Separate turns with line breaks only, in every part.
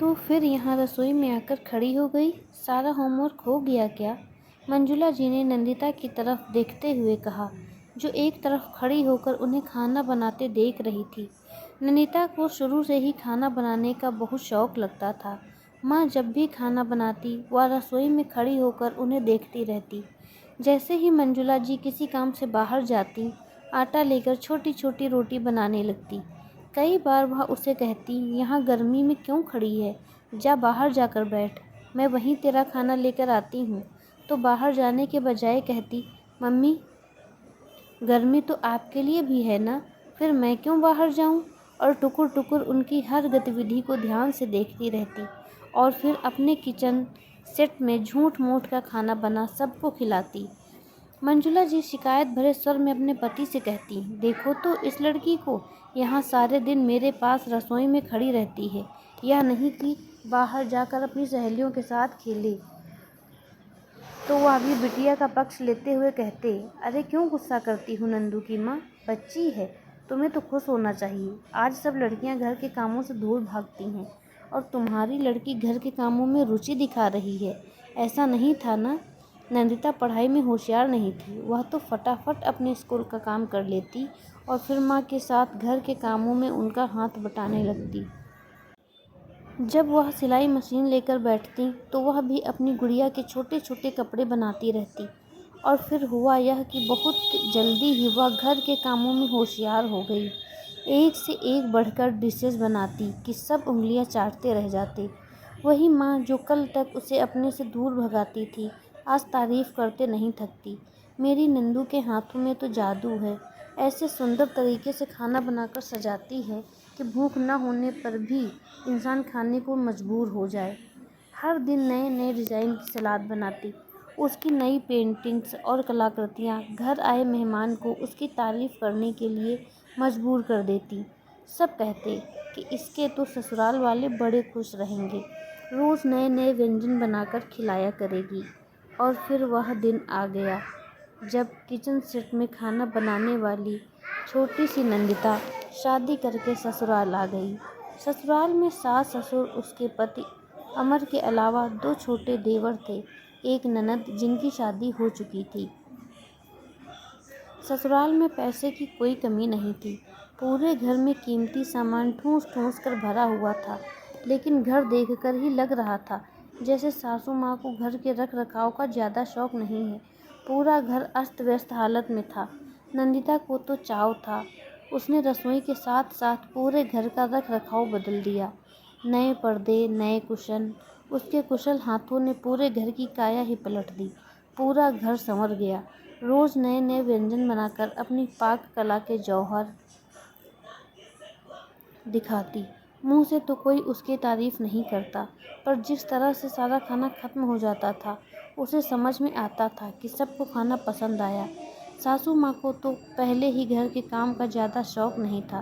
तो फिर यहाँ रसोई में आकर खड़ी हो गई। सारा होमवर्क हो गया क्या? मंजुला जी ने नंदिता की तरफ देखते हुए कहा, जो एक तरफ खड़ी होकर उन्हें खाना बनाते देख रही थी। नंदिता को शुरू से ही खाना बनाने का बहुत शौक लगता था। माँ जब भी खाना बनाती वह रसोई में खड़ी होकर उन्हें देखती रहती। जैसे ही मंजुला जी किसी काम से बाहर जाती, आटा लेकर छोटी छोटी रोटी बनाने लगती। कई बार वह उसे कहती, यहाँ गर्मी में क्यों खड़ी है, जा बाहर जाकर बैठ, मैं वहीं तेरा खाना लेकर आती हूँ। तो बाहर जाने के बजाय कहती, मम्मी गर्मी तो आपके लिए भी है ना, फिर मैं क्यों बाहर जाऊँ। और टुकुर टुकुर उनकी हर गतिविधि को ध्यान से देखती रहती और फिर अपने किचन सेट में झूठ मूठ का खाना बना सबको खिलाती। मंजुला जी शिकायत भरे स्वर में अपने पति से कहती, देखो तो इस लड़की को, यहाँ सारे दिन मेरे पास रसोई में खड़ी रहती है, यह नहीं कि बाहर जाकर अपनी सहेलियों के साथ खेले। तो वह भी बिटिया का पक्ष लेते हुए कहते, अरे क्यों गुस्सा करती हूँ नंदू की माँ, बच्ची है, तुम्हें तो खुश होना चाहिए। आज सब लड़कियाँ घर के कामों से दूर भागती हैं और तुम्हारी लड़की घर के कामों में रुचि दिखा रही है। ऐसा नहीं था ना? नंदिता पढ़ाई में होशियार नहीं थी, वह तो फटाफट अपने स्कूल का काम कर लेती और फिर माँ के साथ घर के कामों में उनका हाथ बटाने लगती। जब वह सिलाई मशीन लेकर बैठती तो वह भी अपनी गुड़िया के छोटे छोटे कपड़े बनाती रहती। और फिर हुआ यह कि बहुत जल्दी ही वह घर के कामों में होशियार हो गई। एक से एक बढ़कर डिशेस बनाती कि सब उंगलियां चाटते रह जाते। वही माँ जो कल तक उसे अपने से दूर भगाती थी, आज तारीफ करते नहीं थकती, मेरी नंदू के हाथों में तो जादू है, ऐसे सुंदर तरीके से खाना बनाकर सजाती है कि भूख न होने पर भी इंसान खाने को मजबूर हो जाए। हर दिन नए नए डिज़ाइन की सलाद बनाती, उसकी नई पेंटिंग्स और कलाकृतियाँ घर आए मेहमान को उसकी तारीफ़ करने के लिए मजबूर कर देती। सब कहते कि इसके तो ससुराल वाले बड़े खुश रहेंगे, रोज़ नए नए व्यंजन बनाकर खिलाया करेगी। और फिर वह दिन आ गया जब किचन सेट में खाना बनाने वाली छोटी सी नंदिता शादी करके ससुराल आ गई। ससुराल में सास ससुर, उसके पति अमर के अलावा दो छोटे देवर थे, एक ननद जिनकी शादी हो चुकी थी। ससुराल में पैसे की कोई कमी नहीं थी, पूरे घर में कीमती सामान ठूंस ठूंस कर भरा हुआ था। लेकिन घर देखकर ही लग रहा था जैसे सासू माँ को घर के रख रखाव का ज़्यादा शौक नहीं है। पूरा घर अस्त व्यस्त हालत में था। नंदिता को तो चाव था, उसने रसोई के साथ साथ पूरे घर का रख रखाव बदल दिया। नए पर्दे, नए कुशन, उसके कुशल हाथों ने पूरे घर की काया ही पलट दी। पूरा घर संवर गया। रोज़ नए नए व्यंजन बनाकर अपनी पाक कला के जौहर दिखाती। मुंह से तो कोई उसकी तारीफ नहीं करता, पर जिस तरह से सारा खाना खत्म हो जाता था उसे समझ में आता था कि सबको खाना पसंद आया। सासू माँ को तो पहले ही घर के काम का ज़्यादा शौक नहीं था।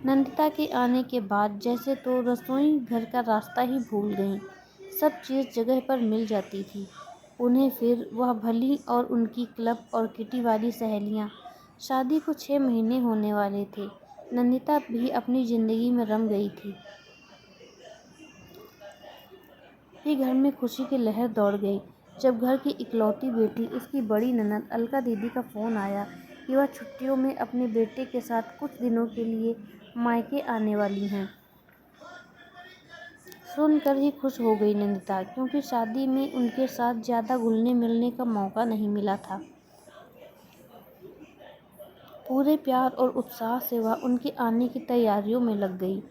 नंदिता के आने के बाद जैसे तो रसोई घर का रास्ता ही भूल गईं। सब चीज़ जगह पर मिल जाती थी उन्हें। फिर वह भली और उनकी क्लब और किटी वाली सहेलियाँ। शादी को 6 महीने होने वाले थे। नंदिता भी अपनी ज़िंदगी में रम गई थी। ही घर में खुशी की लहर दौड़ गई जब घर की इकलौती बेटी, उसकी बड़ी ननद अलका दीदी का फ़ोन आया कि वह छुट्टियों में अपने बेटे के साथ कुछ दिनों के लिए मायके आने वाली हैं। सुनकर ही खुश हो गई नंदिता, क्योंकि शादी में उनके साथ ज़्यादा घुलने मिलने का मौका नहीं मिला था। पूरे प्यार और उत्साह से वह उनके आने की तैयारियों में लग गई।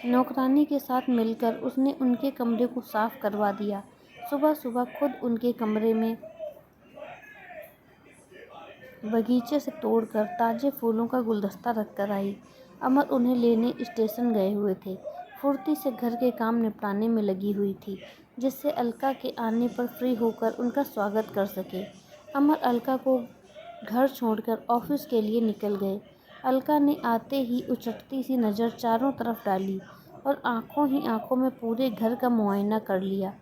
नौकरानी के साथ मिलकर उसने उनके कमरे को साफ करवा दिया। सुबह सुबह खुद उनके कमरे में बगीचे से तोड़कर ताज़े फूलों का गुलदस्ता रखकर आई। अमर उन्हें लेने स्टेशन गए हुए थे। फुर्ती से घर के काम निपटाने में लगी हुई थी, जिससे अलका के आने पर फ्री होकर उनका स्वागत कर सके। अमर अलका को घर छोड़कर ऑफिस के लिए निकल गए। अलका ने आते ही उचटती सी नज़र चारों तरफ डाली और आंखों ही आंखों में पूरे घर का मुआयना कर लिया।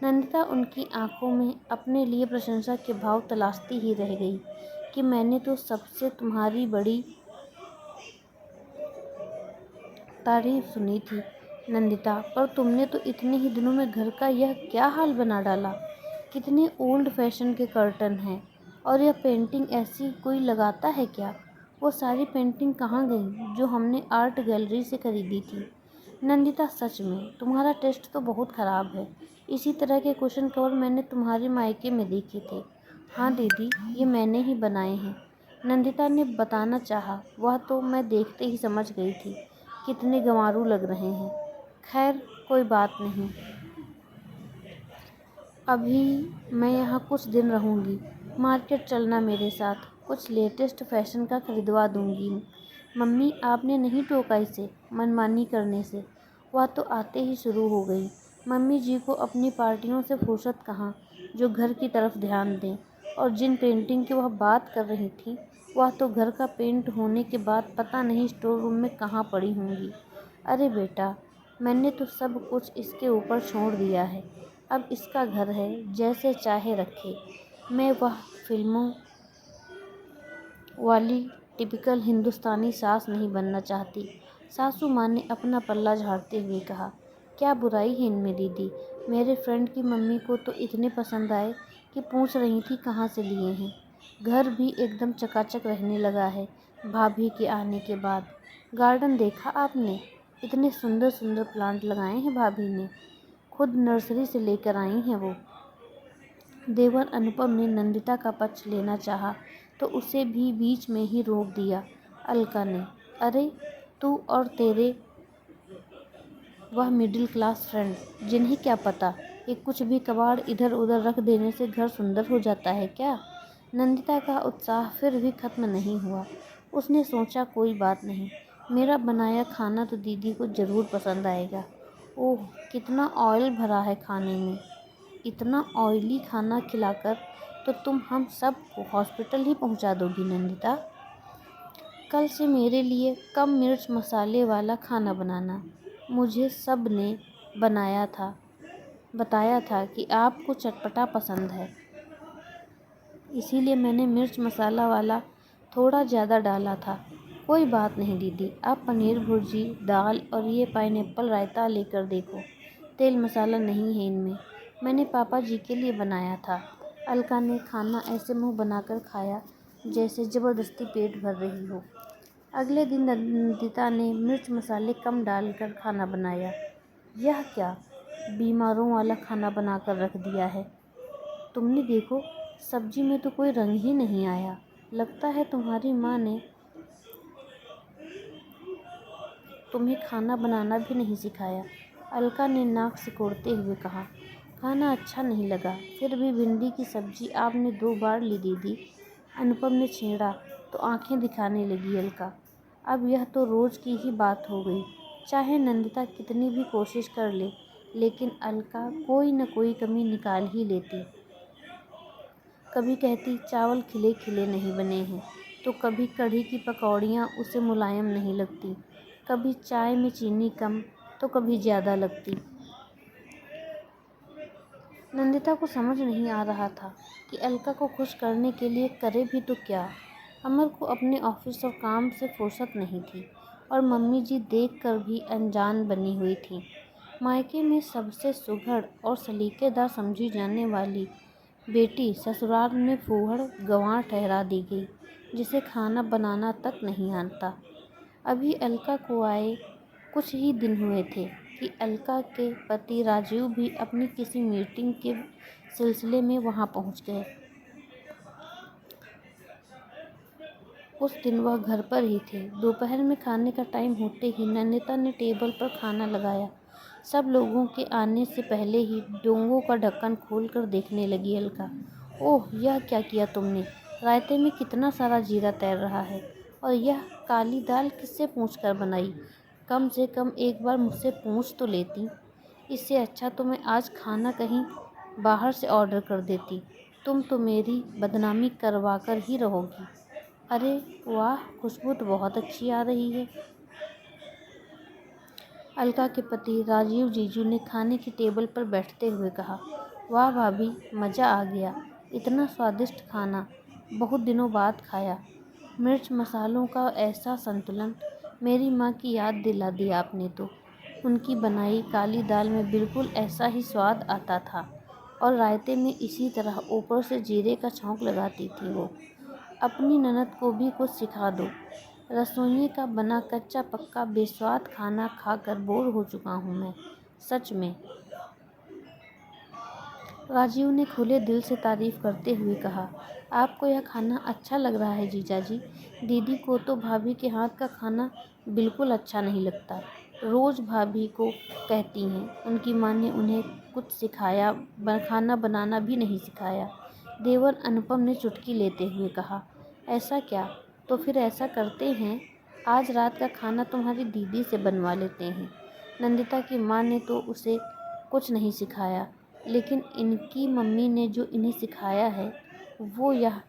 नंदिता उनकी आंखों में अपने लिए प्रशंसा के भाव तलाशती ही रह गई कि मैंने तो सबसे तुम्हारी बड़ी तारीफ सुनी थी, नंदिता, पर तुमने तो इतने ही दिनों में घर का यह क्या हाल बना डाला। कितने ओल्ड फैशन के कर्टन हैं, और यह पेंटिंग ऐसी कोई लगाता है क्या। वो सारी पेंटिंग कहाँ गई जो हमने आर्ट गैलरी से खरीदी थी। नंदिता, सच में तुम्हारा टेस्ट तो बहुत ख़राब है। इसी तरह के कुशन कवर मैंने तुम्हारे मायके में देखे थे। हाँ दीदी, ये मैंने ही बनाए हैं। नंदिता ने बताना चाहा, वह तो मैं देखते ही समझ गई थी कितने गंवारू लग रहे हैं। खैर, कोई बात नहीं, अभी मैं यहाँ कुछ दिन रहूँगी। मार्केट चलना मेरे साथ, कुछ लेटेस्ट फैशन का खरीदवा दूँगी। मम्मी, आपने नहीं टोका इसे मनमानी करने से। वह तो आते ही शुरू हो गई। मम्मी जी को अपनी पार्टियों से फुर्सत कहाँ जो घर की तरफ ध्यान दें। और जिन पेंटिंग की वह बात कर रही थी, वह तो घर का पेंट होने के बाद पता नहीं स्टोर रूम में कहाँ पड़ी होंगी। अरे बेटा, मैंने तो सब कुछ इसके ऊपर छोड़ दिया है। अब इसका घर है, जैसे चाहे रखे। मैं वह फिल्मों वाली टिपिकल हिंदुस्तानी सास नहीं बनना चाहती। सासू माँ ने अपना पल्ला झाड़ते हुए कहा, क्या बुराई है इनमें दीदी। मेरे फ्रेंड की मम्मी को तो इतने पसंद आए कि पूछ रही थी कहाँ से लिए हैं। घर भी एकदम चकाचक रहने लगा है भाभी के आने के बाद। गार्डन देखा आपने, इतने सुंदर सुंदर प्लांट लगाए हैं भाभी ने, खुद नर्सरी से लेकर आई हैं वो। देवर अनुपम ने नंदिता का पक्ष लेना चाहा तो उसे भी बीच में ही रोक दिया अलका ने। अरे, तू और तेरे वह मिडिल क्लास फ्रेंड, जिन्हें क्या पता कि कुछ भी कबाड़ इधर उधर रख देने से घर सुंदर हो जाता है क्या। नंदिता का उत्साह फिर भी खत्म नहीं हुआ। उसने सोचा, कोई बात नहीं, मेरा बनाया खाना तो दीदी को ज़रूर पसंद आएगा। ओह, कितना ऑयल भरा है खाने में। इतना ऑयली खाना खिलाकर तो तुम हम सब को हॉस्पिटल ही पहुंचा दोगी नंदिता। कल से मेरे लिए कम मिर्च मसाले वाला खाना बनाना। मुझे सब ने बताया था कि आपको चटपटा पसंद है, इसीलिए मैंने मिर्च मसाला वाला थोड़ा ज़्यादा डाला था। कोई बात नहीं दीदी, आप पनीर भुर्जी, दाल और ये पाइनएप्पल रायता लेकर देखो। तेल मसाला नहीं है इनमें, मैंने पापा जी के लिए बनाया था। अलका ने खाना ऐसे मुंह बनाकर खाया जैसे ज़बरदस्ती पेट भर रही हो। अगले दिन नंदिता ने मिर्च मसाले कम डालकर खाना बनाया। यह क्या बीमारों वाला खाना बनाकर रख दिया है। तुमने देखो, सब्जी में तो कोई रंग ही नहीं आया। लगता है तुम्हारी माँ ने तुम्हें खाना बनाना भी नहीं सिखाया। अलका ने नाक सिकोड़ते हुए कहा, खाना अच्छा नहीं लगा, फिर भी भिंडी की सब्जी आपने 2 बार ली दीदी। अनुपम ने छेड़ा तो आंखें दिखाने लगी अलका। अब यह तो रोज़ की ही बात हो गई। चाहे नंदिता कितनी भी कोशिश कर ले, लेकिन अलका कोई न कोई कमी निकाल ही लेती। कभी कहती चावल खिले खिले नहीं बने हैं, तो कभी कढ़ी की पकौड़ियाँ उसे मुलायम नहीं लगती, कभी चाय में चीनी कम तो कभी ज़्यादा लगती। नंदिता को समझ नहीं आ रहा था कि अलका को खुश करने के लिए करे भी तो क्या। अमर को अपने ऑफिस और काम से फुर्सत नहीं थी, और मम्मी जी देखकर भी अनजान बनी हुई थी। मायके में सबसे सुघड़ और सलीकेदार समझी जाने वाली बेटी ससुराल में फूहड़ गंवार ठहरा दी गई, जिसे खाना बनाना तक नहीं आता। अभी अलका को आए कुछ ही दिन हुए थे कि अलका के पति राजीव भी अपनी किसी मीटिंग के सिलसिले में वहां पहुंच गए। उस दिन वह घर पर ही थे। दोपहर में खाने का टाइम होते ही नंदिता ने टेबल पर खाना लगाया। सब लोगों के आने से पहले ही डोंगों का ढक्कन खोलकर देखने लगी अलका। ओह, यह क्या किया तुमने। रायते में कितना सारा जीरा तैर रहा है, और यह काली दाल किससे पूछ कर बनाई। कम से कम एक बार मुझसे पूछ तो लेती। इससे अच्छा तो मैं आज खाना कहीं बाहर से ऑर्डर कर देती। तुम तो मेरी बदनामी करवा कर ही रहोगी। अरे वाह, खुशबू तो बहुत अच्छी आ रही है। अलका के पति राजीव जीजू ने खाने की टेबल पर बैठते हुए कहा, वाह भाभी, मज़ा आ गया। इतना स्वादिष्ट खाना बहुत दिनों बाद खाया। मिर्च मसालों का ऐसा संतुलन, मेरी माँ की याद दिला दी आपने तो। उनकी बनाई काली दाल में बिल्कुल ऐसा ही स्वाद आता था और रायते में इसी तरह ऊपर से जीरे का छौंक लगाती थी वो। अपनी ननद को भी कुछ सिखा दो। रसोइये का बना कच्चा पक्का बेस्वाद खाना खाकर बोर हो चुका हूँ मैं, सच में। राजीव ने खुले दिल से तारीफ करते हुए कहा, आपको यह खाना अच्छा लग रहा है जीजाजी? दीदी को तो भाभी के हाथ का खाना बिल्कुल अच्छा नहीं लगता। रोज़ भाभी को कहती हैं, उनकी माँ ने उन्हें कुछ सिखाया, खाना बनाना भी नहीं सिखाया। देवर अनुपम ने चुटकी लेते हुए कहा, ऐसा क्या? तो फिर ऐसा करते हैं, आज रात का खाना तुम्हारी दीदी से बनवा लेते हैं। नंदिता की माँ ने तो उसे कुछ नहीं सिखाया, लेकिन इनकी मम्मी ने जो इन्हें सिखाया है वो यह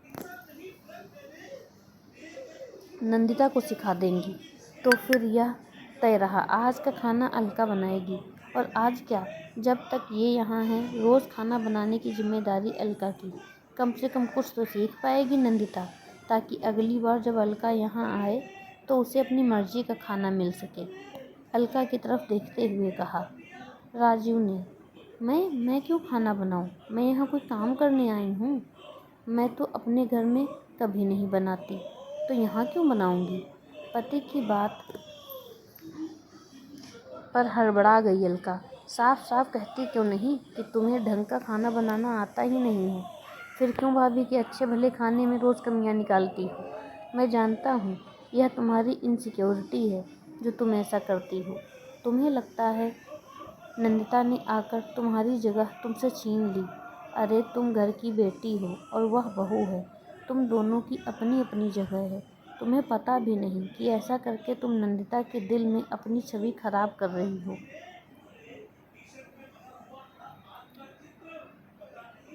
नंदिता को सिखा देंगी। तो फिर यह तय रहा, आज का खाना अलका बनाएगी। और आज क्या, जब तक ये यहाँ हैं रोज़ खाना बनाने की जिम्मेदारी अलका की। कम से कम कुछ तो सीख पाएगी नंदिता, ताकि अगली बार जब अलका यहाँ आए तो उसे अपनी मर्जी का खाना मिल सके। अलका की तरफ देखते हुए कहा। राजीव ने, मैं क्यों खाना बनाऊं? मैं यहाँ कोई काम करने आई हूँ। मैं तो अपने घर में कभी नहीं बनाती, तो यहाँ क्यों बनाऊंगी? पति की बात पर हड़बड़ा गई अलका। साफ साफ कहती क्यों नहीं कि तुम्हें ढंग का खाना बनाना आता ही नहीं है? फिर क्यों भाभी के अच्छे भले खाने में रोज़ कमियां निकालती हो? मैं जानता हूँ यह तुम्हारी इनसिक्योरिटी है जो तुम ऐसा करती हो। तुम्हें लगता है नंदिता ने आकर तुम्हारी जगह तुमसे छीन ली। अरे तुम घर की बेटी हो और वह बहू है। तुम दोनों की अपनी अपनी जगह है। तुम्हें पता भी नहीं कि ऐसा करके तुम नंदिता के दिल में अपनी छवि खराब कर रही हो।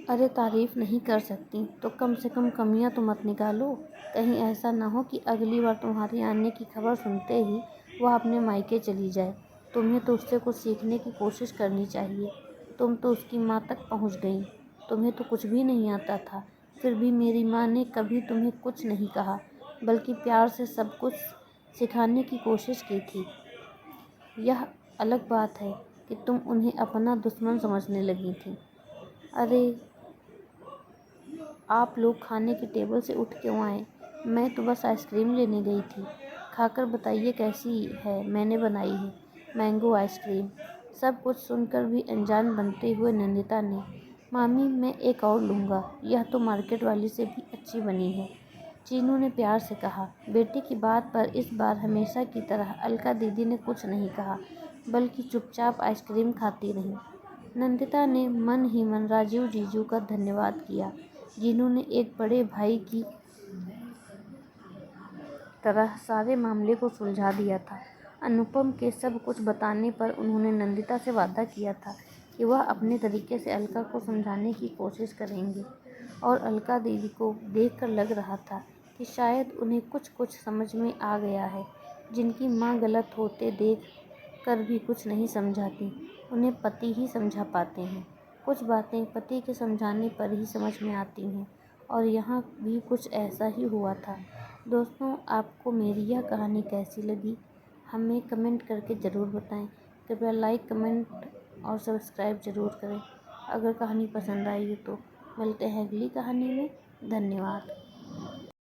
अरे तारीफ नहीं कर सकती तो कम से कम कमियां तो मत निकालो। कहीं ऐसा ना हो कि अगली बार तुम्हारे आने की खबर सुनते ही वह अपने मायके चली जाए। तुम्हें तो उससे कुछ सीखने की कोशिश करनी चाहिए। तुम तो उसकी माँ तक पहुँच गई। तुम्हें तो कुछ भी नहीं आता था, फिर भी मेरी माँ ने कभी तुम्हें कुछ नहीं कहा, बल्कि प्यार से सब कुछ सिखाने की कोशिश की थी। यह अलग बात है कि तुम उन्हें अपना दुश्मन समझने लगी थी। अरे आप लोग खाने की टेबल से उठ क्यों आए? मैं तो बस आइसक्रीम लेने गई थी। खाकर बताइए कैसी है, मैंने बनाई है मैंगो आइसक्रीम। सब कुछ सुनकर भी अनजान बनते हुए नंदिता ने, मामी मैं एक और लूँगा, यह तो मार्केट वाली से भी अच्छी बनी है। चीनू ने प्यार से कहा। बेटी की बात पर इस बार हमेशा की तरह अलका दीदी ने कुछ नहीं कहा, बल्कि चुपचाप आइसक्रीम खाती रही। नंदिता ने मन ही मन राजीव जीजू का धन्यवाद किया, जिन्होंने एक बड़े भाई की तरह सारे मामले को सुलझा दिया था। अनुपम के सब कुछ बताने पर उन्होंने नंदिता से वादा किया था कि वह अपने तरीके से अलका को समझाने की कोशिश करेंगे। और अलका दीदी को देखकर लग रहा था कि शायद उन्हें कुछ कुछ समझ में आ गया है। जिनकी माँ गलत होते देख कर भी कुछ नहीं समझाती, उन्हें पति ही समझा पाते हैं। कुछ बातें पति के समझाने पर ही समझ में आती हैं, और यहाँ भी कुछ ऐसा ही हुआ था। दोस्तों, आपको मेरी यह कहानी कैसी लगी हमें कमेंट करके ज़रूर बताएं। कृपया लाइक, कमेंट और सब्सक्राइब ज़रूर करें। अगर कहानी पसंद आई हो तो मिलते हैं अगली कहानी में। धन्यवाद।